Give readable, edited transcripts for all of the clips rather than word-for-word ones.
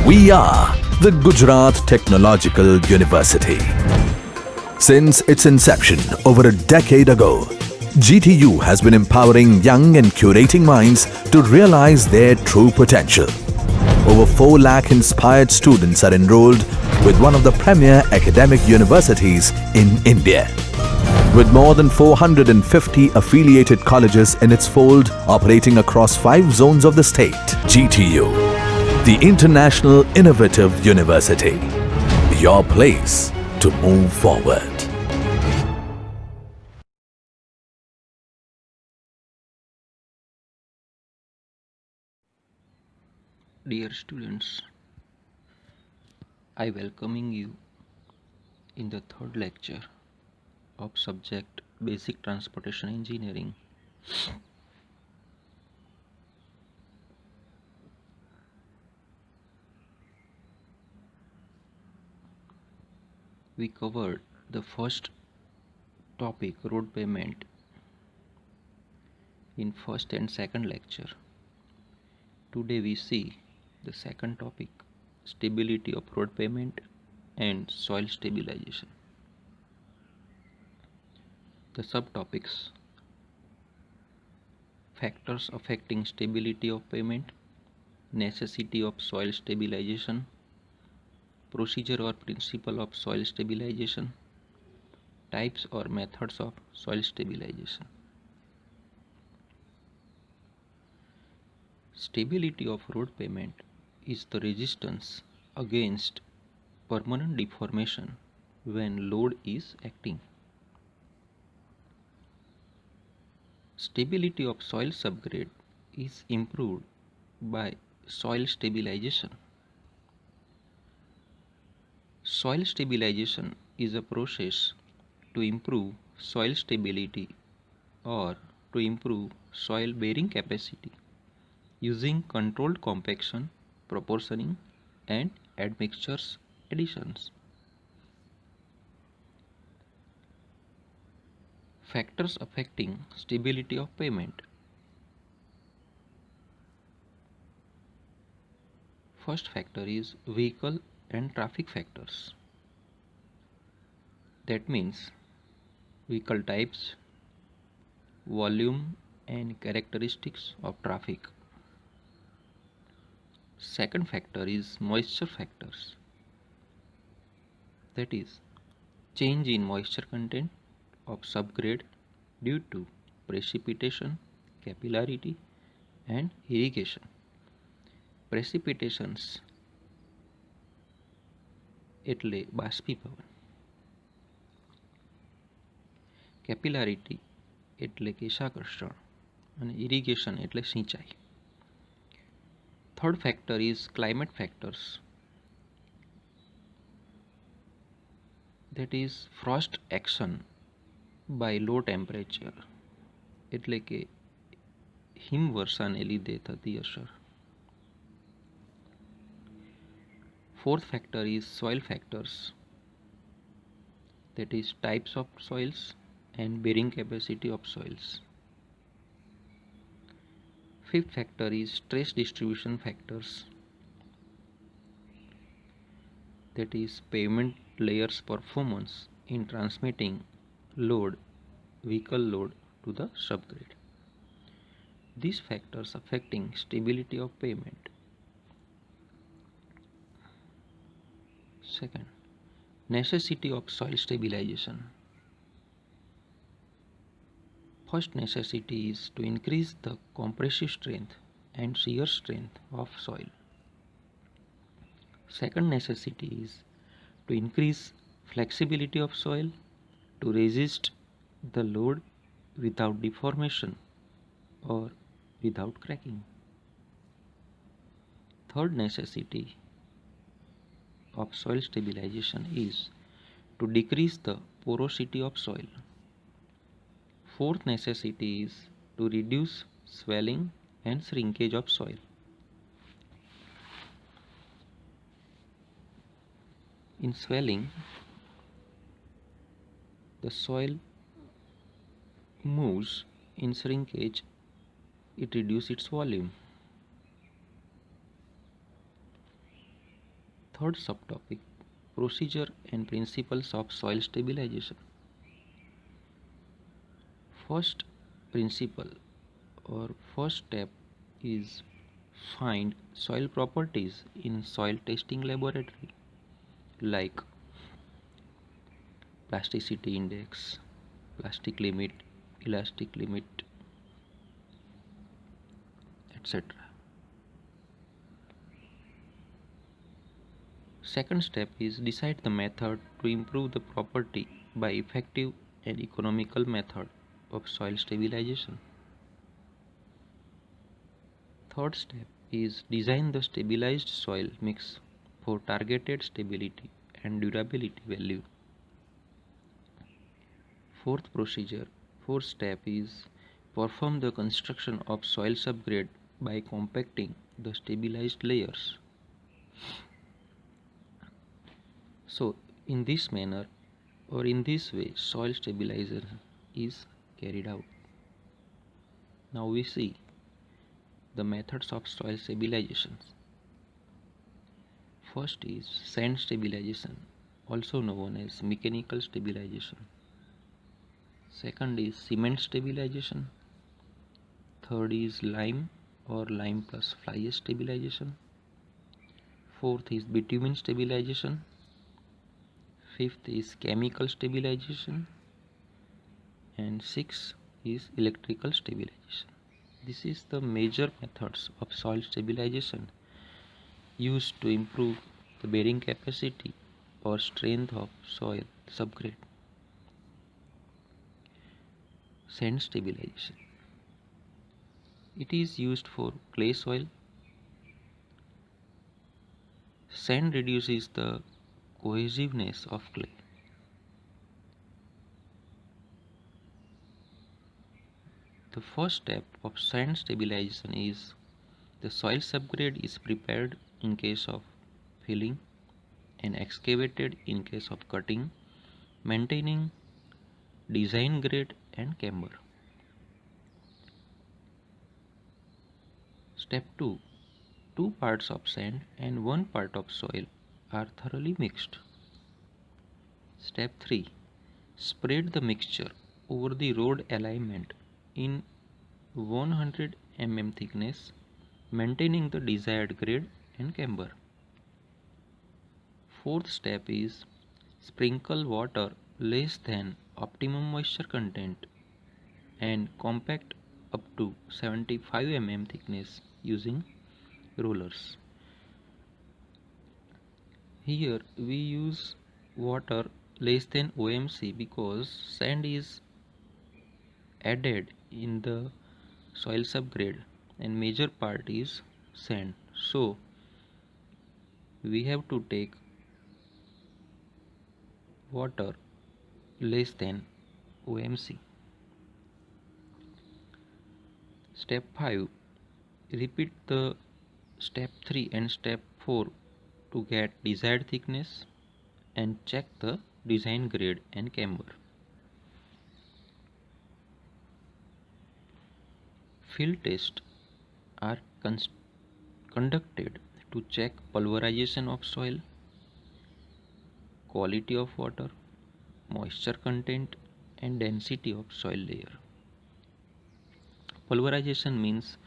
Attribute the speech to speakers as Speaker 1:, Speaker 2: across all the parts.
Speaker 1: We are the Gujarat Technological University. Since its inception over a decade ago, GTU has been empowering young and curating minds to realize their true potential. Over 4 lakh inspired students are enrolled with one of the premier academic universities in India. With more than 450 affiliated colleges in its fold operating across 5 zones of the state, GTU, the International Innovative University, your place to move forward.
Speaker 2: Dear students, I welcoming you in the third lecture of subject Basic Transportation Engineering. We covered the first topic, road pavement, in first and second lecture. Today we see the second topic, stability of road pavement and soil stabilization. The subtopics: factors affecting stability of pavement, necessity of soil stabilization, procedure or principle of soil stabilization, types or methods of soil stabilization. Stability of road pavement is the resistance against permanent deformation when load is acting. Stability of soil subgrade is improved by soil stabilization. Soil stabilization is a process to improve soil stability or to improve soil bearing capacity using controlled compaction, proportioning and admixtures additions. Factors affecting stability of pavement. First factor is vehicle and traffic factors. That means vehicle types, volume and characteristics of traffic. Second factor is moisture factors. That is change in moisture content of subgrade due to precipitation, capillarity and irrigation. Precipitations એટલે બાષ્પીભવન, capillarity એટલે કેશાકર્ષણ અને irrigation એટલે સિંચાઈ. Third factor is climate factors. That is frost action by low temperature એટલે કે હિમવર્ષાને લીધે થતી અસર. Fourth factor is soil factors. That is types of soils and bearing capacity of soils. Fifth factor is stress distribution factors. That is pavement layers performance in transmitting load, vehicle load to the subgrade. These factors affecting stability of pavement. Second, necessity of soil stabilization. First necessity is to increase the compressive strength and shear strength of soil. Second necessity is to increase flexibility of soil to resist the load without deformation or without cracking. Third necessity of soil stabilization is to decrease the porosity of soil. Fourth necessity is to reduce swelling and shrinkage of soil. In swelling, the soil moves. In shrinkage, it reduces its volume. Third subtopic, procedure and principles of soil stabilization. First principle or first step is find soil properties in soil testing laboratory like plasticity index, plastic limit, elastic limit, etc. Second step is decide the method to improve the property by effective and economical method of soil stabilization. Third step is design the stabilized soil mix for targeted stability and durability value. Fourth step is perform the construction of soil subgrade by compacting the stabilized layers. So in this manner or in this way soil stabilization is carried out. Now we see the methods of soil stabilization. First is sand stabilization, also known as mechanical stabilization. Second is cement stabilization. Third is lime or lime plus fly ash stabilization. Fourth is bitumen stabilization. Fifth is chemical stabilization. And sixth is electrical stabilization. This is the major methods of soil stabilization used to improve the bearing capacity or strength of soil subgrade. Sand stabilization. It is used for clay soil. Sand reduces the cohesiveness of clay. The first step of sand stabilization is the soil subgrade is prepared in case of filling and excavated in case of cutting, maintaining design grade and camber. Step 2. 2 parts of sand and 1 part of soil are thoroughly mixed. Step 3. Spread the mixture over the road alignment in 100 mm thickness, maintaining the desired grade and camber. Fourth step is sprinkle water less than optimum moisture content and compact up to 75 mm thickness using rollers. Here we use water less than OMC because sand is added in the soil subgrade and major part is sand. So we have to take water less than OMC. Step 5. Repeat the step 3 and step 4 to get desired thickness and check the design grade and camber. Field tests are conducted to check pulverization of soil, quality of water, moisture content and density of soil layer. Pulverization means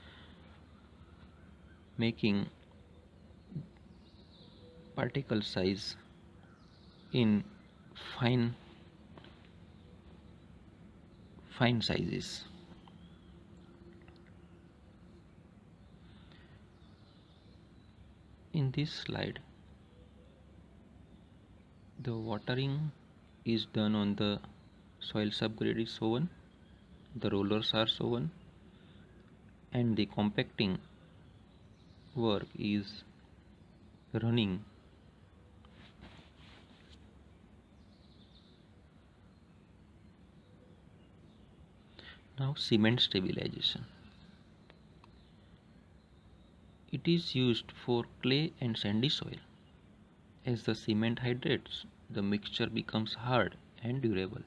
Speaker 2: making particle size in fine sizes. In this slide, the watering is done on the soil subgrade is shown, the rollers are shown, and the compacting work is running. Now cement stabilization. It is used for clay and sandy soil. As the cement hydrates, the mixture becomes hard and durable.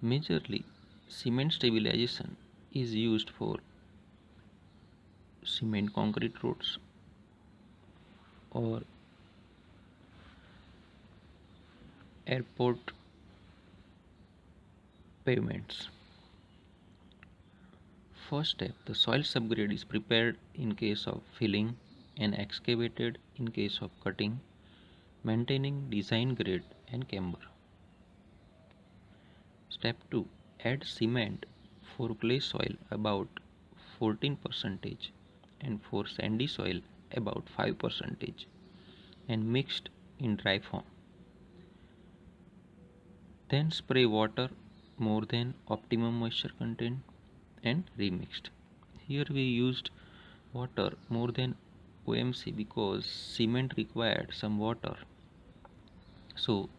Speaker 2: Majorly, cement stabilization is used for cement concrete roads or airport pavements. First step, the soil subgrade is prepared in case of filling and excavated in case of cutting, maintaining design grade and camber. Step 2, add cement for clay soil about 14% and for sandy soil about 5% and mixed in dry form. Then spray water more than optimum moisture content and remixed. Here we used water more than OMC because cement required some water. So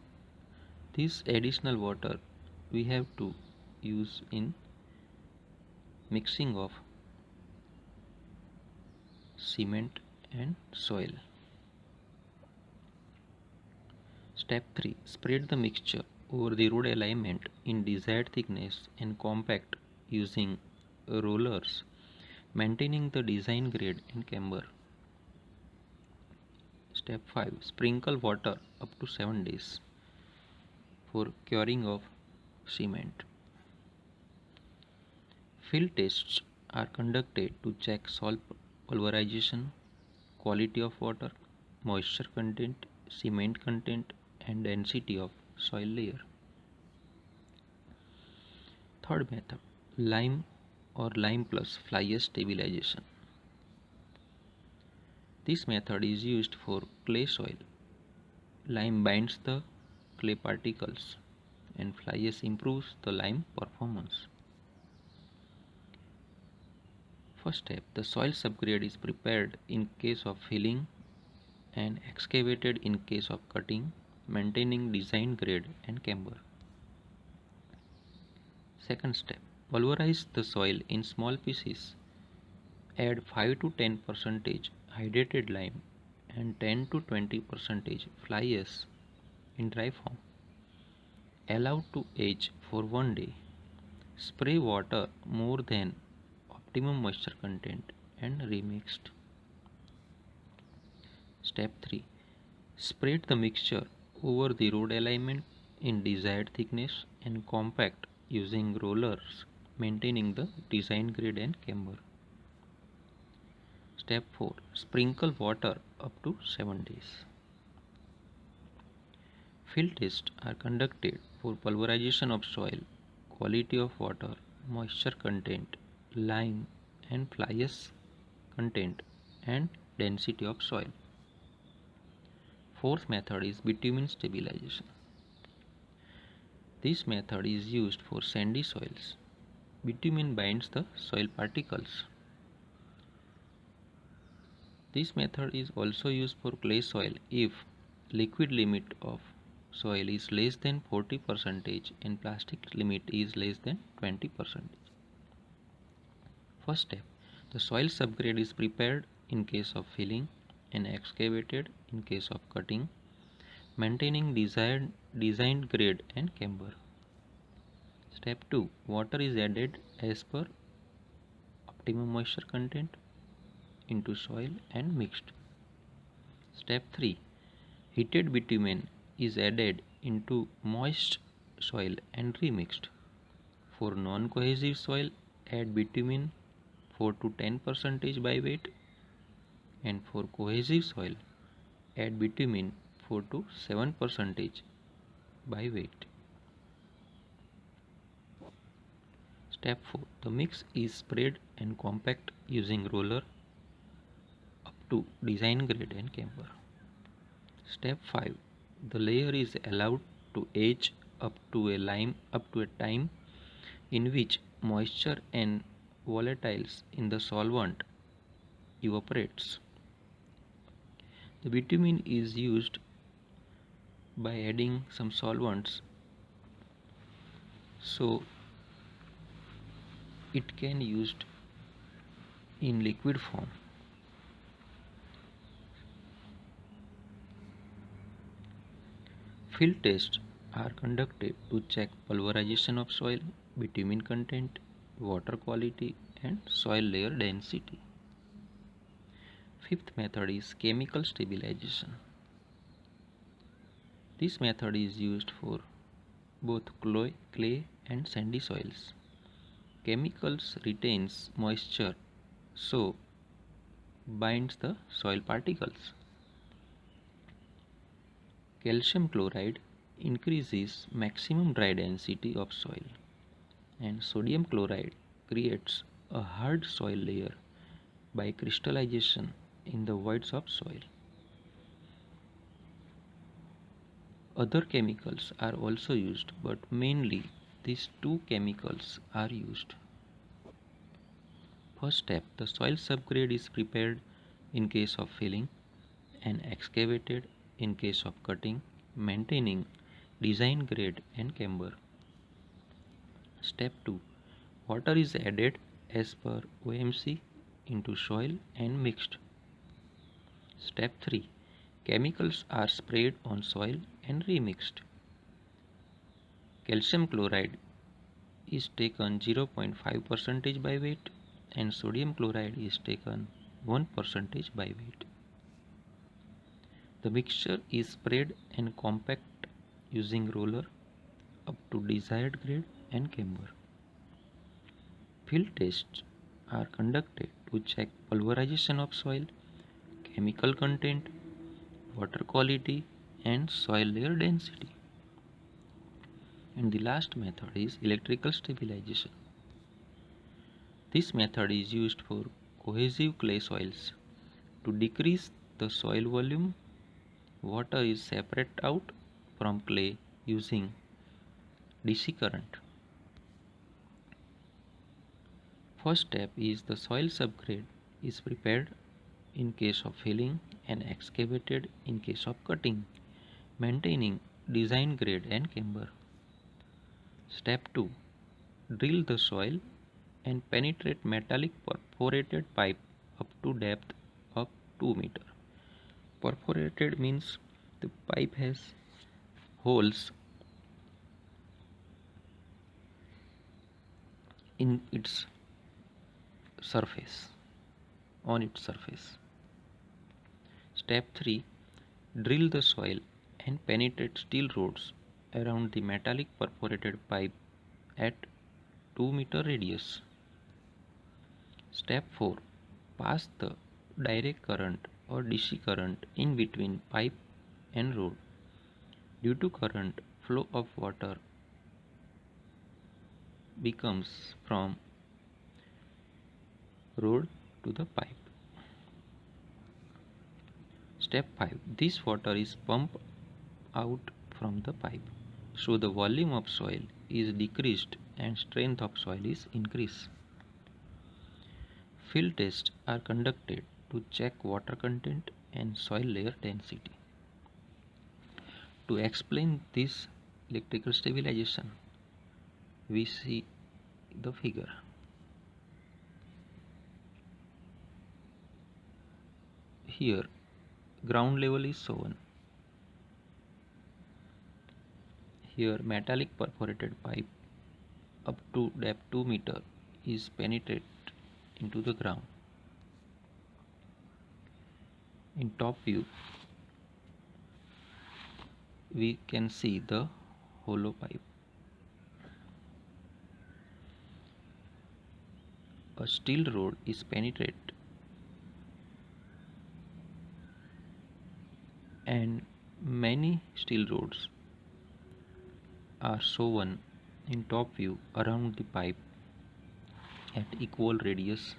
Speaker 2: this additional water we have to use in mixing of cement and soil. Step 3. Spread the mixture over the road alignment in desired thickness and compact using rollers, maintaining the design grade and camber. Step 5. Sprinkle water up to 7 days for curing of cement. Field tests are conducted to check soil pulverization, quality of water, moisture content, cement content, and density of soil layer. Third method, lime or lime plus fly ash stabilization. This method is used for clay soil. Lime binds the clay particles and fly ash improves the lime performance. First step, the soil subgrade is prepared in case of filling and excavated in case of cutting, maintaining design grade and camber. Second step, pulverize the soil in small pieces. Add 5 to 10% hydrated lime and 10 to 20% fly ash in dry form. Allow to age for 1 day. Spray water more than optimum moisture content and remixed. Step 3. Spread the mixture over the road alignment in desired thickness and compact using rollers, maintaining the design grade and camber. Step 4. Sprinkle water up to 7 days. Field tests are conducted for pulverization of soil, quality of water, moisture content, lime and fly ash content, and density of soil. Fourth method is bitumen stabilization. This method is used for sandy soils. Bitumen binds the soil particles. This method is also used for clay soil if liquid limit of soil is less than 40% and plastic limit is less than 20%. First step, the soil subgrade is prepared in case of filling and excavated in case of cutting, maintaining designed grade and camber. Step 2, water is added as per optimum moisture content into soil and mixed. Step 3, heated bitumen is added into moist soil and remixed. For non-cohesive soil, add bitumen 4 to 10% by weight, and for cohesive soil, add bitumen 4 to 7% by weight. Step 4, the mix is spread and compact using roller up to design grade and camber. Step 5, the layer is allowed to age up to a time in which moisture and volatiles in the solvent evaporates. The bitumen is used by adding some solvents so it can used in liquid form. Field tests are conducted to check pulverization of soil, bitumen content, water quality and soil layer density. fifth method is chemical stabilization. This method is used for both clay and sandy soils. Chemicals retains moisture, so binds the soil particles. Calcium chloride increases maximum dry density of soil, and sodium chloride creates a hard soil layer by crystallization in the voids of soil. Other chemicals are also used, but mainly these two chemicals are used. First step, the soil subgrade is prepared in case of filling and excavated in case of cutting, maintaining design grade and camber. Step 2, water is added as per OMC into soil and mixed. Step 3, chemicals are sprayed on soil and remixed. Calcium chloride is taken 0.5% by weight and sodium chloride is taken 1% by weight. The mixture is sprayed and compact using roller up to desired grade and camber. Field tests are conducted to check pulverization of soil, chemical content, water quality and soil layer density. And the last method is electrical stabilization. This method is used for cohesive clay soils. To decrease the soil volume, water is separated out from clay using DC current. First step is the soil subgrade is prepared in case of filling and excavated in case of cutting, maintaining design grade and camber. Step 2, drill the soil and penetrate metallic perforated pipe up to depth of 2 meter. Perforated means the pipe has holes in its surface, on its surface. Step 3, drill the soil and penetrate steel rods around the metallic perforated pipe at 2 meter radius. Step 4, pass the direct current or DC current in between pipe and rod. Due to current, flow of water becomes from rod to the pipe. Step 5, this water is pumped out from the pipe, so the volume of soil is decreased and strength of soil is increased. Field tests are conducted to check water content and soil layer density. To explain this electrical stabilization, we see the figure. Here, ground level is shown. Here, metallic perforated pipe up to depth 2 meter is penetrated into the ground. In top view, we can see the hollow pipe. A steel rod is penetrated and many steel rods are shown in top view around the pipe at equal radius.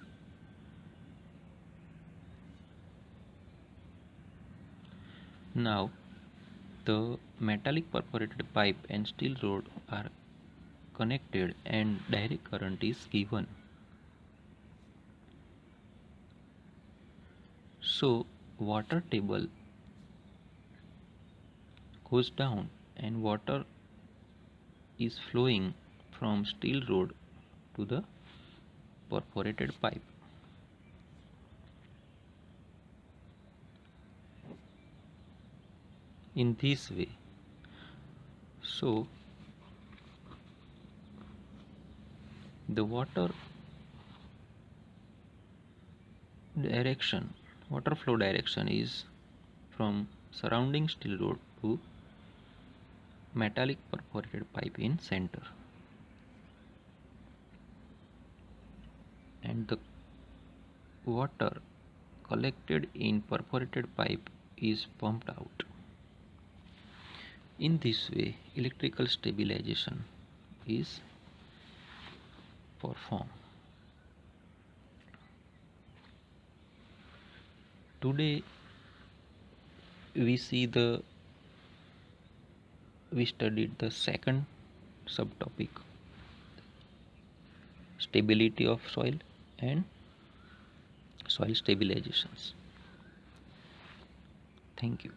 Speaker 2: Now the metallic perforated pipe and steel rod are connected and direct current is given. So water table goes down and water is flowing from steel rod to the perforated pipe. In this way, so the water direction, water flow direction is from surrounding steel rod to metallic perforated pipe in center, and the water collected in perforated pipe is pumped out. In this way, electrical stabilization is performed. Today we studied the second subtopic, stability of soil and soil stabilizations. Thank you.